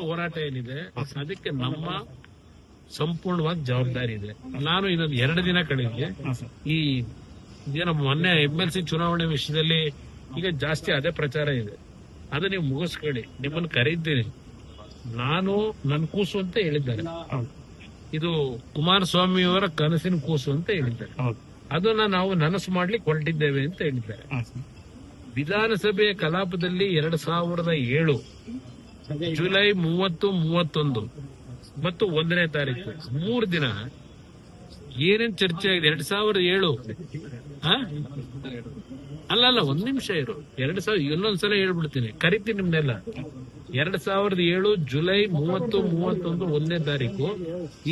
ಹೋರಾಟ ಏನಿದೆ ಅದಕ್ಕೆ ನಮ್ಮ ಸಂಪೂರ್ಣವಾಗಿ ಜವಾಬ್ದಾರಿ ಇದೆ. ನಾನು ಇನ್ನೊಂದು 2 ದಿನ ಕಳೆಗೆ ಈ ಏನೋ ಮೊನ್ನೆ MLC ಚುನಾವಣೆ ವಿಷಯದಲ್ಲಿ ಈಗ ಜಾಸ್ತಿ ಅದೇ ಪ್ರಚಾರ ಇದೆ, ಅದು ನೀವು ಮುಗಿಸ್ಕೊಳ್ಳಿ, ನಿಮ್ಮನ್ನು ಕರೀತೀನಿ. ನಾನು ನನ್ನ ಕೂಸು ಅಂತ ಹೇಳಿದ್ದಾರೆ, ಇದು ಕುಮಾರಸ್ವಾಮಿಯವರ ಕನಸಿನ ಕೂಸು ಅಂತ ಹೇಳಿದ್ದಾರೆ, ಅದನ್ನ ನಾವು ನನಸು ಮಾಡ್ಲಿಕ್ಕೆ ಹೊರಟಿದ್ದೇವೆ ಅಂತ ಹೇಳಿದ್ದಾರೆ. ವಿಧಾನಸಭೆಯ ಕಲಾಪದಲ್ಲಿ 2007 ಜುಲೈ 30, 31 ಮತ್ತು 1ನೇ ತಾರೀಕು 3 ದಿನ ಏನೇನ್ ಚರ್ಚೆ ಆಗಿದೆ. 2007 ಅಲ್ಲ, 1 ನಿಮಿಷ ಇರು. 2000 ಇನ್ನೊಂದ್ಸಲ ಹೇಳ್ಬಿಡ್ತೀನಿ, ಕರಿತೀನಿ ನಿಮ್ನೆಲ್ಲ. 2007 ಜುಲೈ 30, 31, 1ನೇ ತಾರೀಕು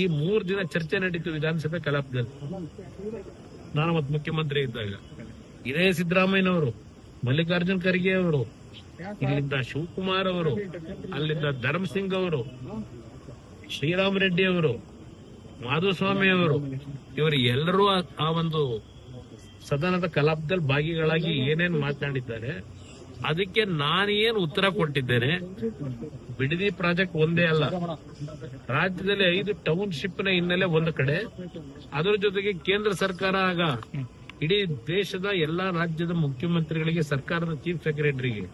ಈ 3 ದಿನ ಚರ್ಚೆ ನಡೀತು ವಿಧಾನಸಭೆ ಕಲಾಪದಲ್ಲಿ. ನಾನು ಮತ್ತೆ ಮುಖ್ಯಮಂತ್ರಿ ಇದ್ದಾಗ ಇದೇ ಸಿದ್ದರಾಮಯ್ಯನವರು, ಮಲ್ಲಿಕಾರ್ಜುನ್ ಖರ್ಗೆ ಅವರು, ಇಲ್ಲಿಂದ ಶಿವಕುಮಾರ್ ಅವರು, ಅಲ್ಲಿಂದ ಧರ್ಮಸಿಂಗ್ ಅವರು, ಶ್ರೀರಾಮ್ ರೆಡ್ಡಿ ಅವರು, ಮಾಧುಸ್ವಾಮಿ ಅವರು, ಇವರು ಎಲ್ಲರೂ ಆ ಒಂದು ಸದನದ ಕಲಾಪದಲ್ಲಿ ಭಾಗಿಗಳಾಗಿ ಏನೇನು ಮಾತನಾಡಿದ್ದಾರೆ ಅದಕ್ಕೆ ನಾನೇನು ಉತ್ತರ ಕೊಟ್ಟಿದ್ದೇನೆ. ಬಿಡದಿ ಪ್ರಾಜೆಕ್ಟ್ ಒಂದೇ ಅಲ್ಲ, ರಾಜ್ಯದಲ್ಲಿ 5 ಟೌನ್ಶಿಪ್ ನ ಹಿನ್ನೆಲೆ ಒಂದು ಕಡೆ, ಅದರ ಜೊತೆಗೆ ಕೇಂದ್ರ ಸರ್ಕಾರ ಆಗ ಇಡೀ ದೇಶದ ಎಲ್ಲಾ ರಾಜ್ಯದ ಮುಖ್ಯಮಂತ್ರಿಗಳಿಗೆ, ಸರ್ಕಾರದ ಚೀಫ್ ಸೆಕ್ರೆಟರಿಗೆ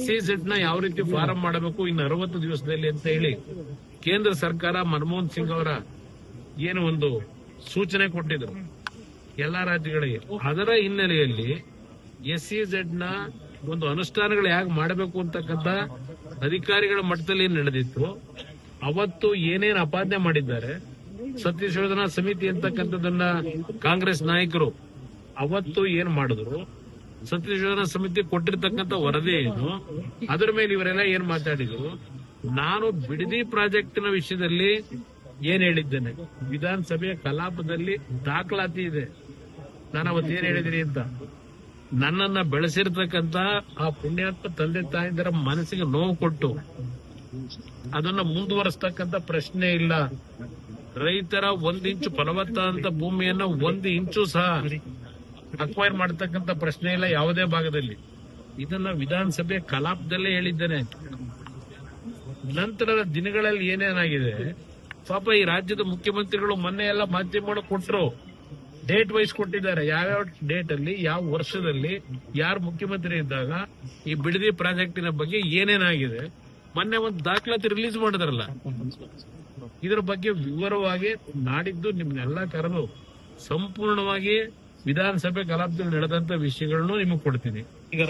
SEZ ನ ಯಾವ ರೀತಿ ಫಾರಂ ಮಾಡಬೇಕು ಇನ್ನು 60 ದಿವಸದಲ್ಲಿ ಅಂತ ಹೇಳಿ ಕೇಂದ್ರ ಸರ್ಕಾರ ಮನಮೋಹನ್ ಸಿಂಗ್ ಅವರ ಏನು ಒಂದು ಸೂಚನೆ ಕೊಟ್ಟಿದ್ರು ಎಲ್ಲಾ ರಾಜ್ಯಗಳಿಗೆ. ಅದರ ಹಿನ್ನೆಲೆಯಲ್ಲಿ SEZ ನ ಒಂದು ಅನುಷ್ಠಾನಗಳು ಹೇಗೆ ಮಾಡಬೇಕು ಅಂತಕ್ಕಂಥ ಅಧಿಕಾರಿಗಳ ಮಟ್ಟದಲ್ಲಿ ನಡೆದಿತ್ತು. ಅವತ್ತು ಏನೇನು ಅಪಾದನೆ ಮಾಡಿದ್ದಾರೆ, ಸತ್ಯಶೋಧನಾ ಸಮಿತಿ ಅಂತಕ್ಕಂಥದ್ದನ್ನ ಕಾಂಗ್ರೆಸ್ ನಾಯಕರು ಅವತ್ತು ಏನ್ ಮಾಡಿದ್ರು, ಸತ್ಯಶೋಧನಾ ಸಮಿತಿ ಕೊಟ್ಟಿರ್ತಕ್ಕಂಥ ವರದಿ ಏನು, ಅದರ ಮೇಲೆ ಇವರೆಲ್ಲ ಏನ್ ಮಾತಾಡಿದ್ರು. ನಾನು ಬಿಡದಿ ಪ್ರಾಜೆಕ್ಟಿನ ವಿಷಯದಲ್ಲಿ ಏನ್ ಹೇಳಿದ್ದೇನೆ, ವಿಧಾನಸಭೆಯ ಕಲಾಪದಲ್ಲಿ ದಾಖಲಾತಿ ಇದೆ, ನಾನು ಅವತ್ತೇನ್ ಹೇಳಿದಿರಿ ಅಂತ. ನನ್ನನ್ನ ಬೆಳೆಸಿರ್ತಕ್ಕಂಥ ಆ ಪುಣ್ಯಾತ್ಮ ತಂದೆ ತಾಯಿದರ ಮನಸ್ಸಿಗೆ ನೋವು ಕೊಟ್ಟು ಅದನ್ನ ಮುಂದುವರಿಸತಕ್ಕಂಥ ಪ್ರಶ್ನೆ ಇಲ್ಲ. ರೈತರ 1 ಇಂಚು ಫಲವತ್ತಾದಂತ ಭೂಮಿಯನ್ನ 1 ಇಂಚು ಸಹ ಅಕ್ವೈರ್ ಮಾಡತಕ್ಕಂಥ ಪ್ರಶ್ನೆ ಇಲ್ಲ ಯಾವುದೇ ಭಾಗದಲ್ಲಿ. ಇದನ್ನ ವಿಧಾನಸಭೆ ಕಲಾಪದಲ್ಲೇ ಹೇಳಿದ್ದೇನೆ. ನಂತರದ ದಿನಗಳಲ್ಲಿ ಏನೇನಾಗಿದೆ ಪಾಪ ಈ ರಾಜ್ಯದ ಮುಖ್ಯಮಂತ್ರಿಗಳು ಮೊನ್ನೆ ಎಲ್ಲ ಮಾಧ್ಯಮ ಕೊಟ್ಟರು, ಡೇಟ್ ವೈಸ್ ಕೊಟ್ಟಿದ್ದಾರೆ, ಯಾವ್ಯಾವ ಡೇಟ್ ಅಲ್ಲಿ ಯಾವ ವರ್ಷದಲ್ಲಿ ಯಾರು ಮುಖ್ಯಮಂತ್ರಿ ಇದ್ದಾಗ ಈ ಬಿಡದಿ ಪ್ರಾಜೆಕ್ಟಿನ ಬಗ್ಗೆ ಏನೇನಾಗಿದೆ. ಮೊನ್ನೆ ಒಂದು ದಾಖಲಾತಿ ರಿಲೀಸ್ ಮಾಡಿದ್ರಲ್ಲ, ಇದರ ಬಗ್ಗೆ ವಿವರವಾಗಿ ನಾಡಿದ್ದು ನಿಮ್ನೆಲ್ಲ ಕರೆದು ಸಂಪೂರ್ಣವಾಗಿ ವಿಧಾನಸಭೆ ಕಲಾಪದಲ್ಲಿ ನಡೆದಂತ ವಿಷಯಗಳನ್ನು ನಿಮಗೆ ಕೊಡ್ತೀನಿ. ಈಗ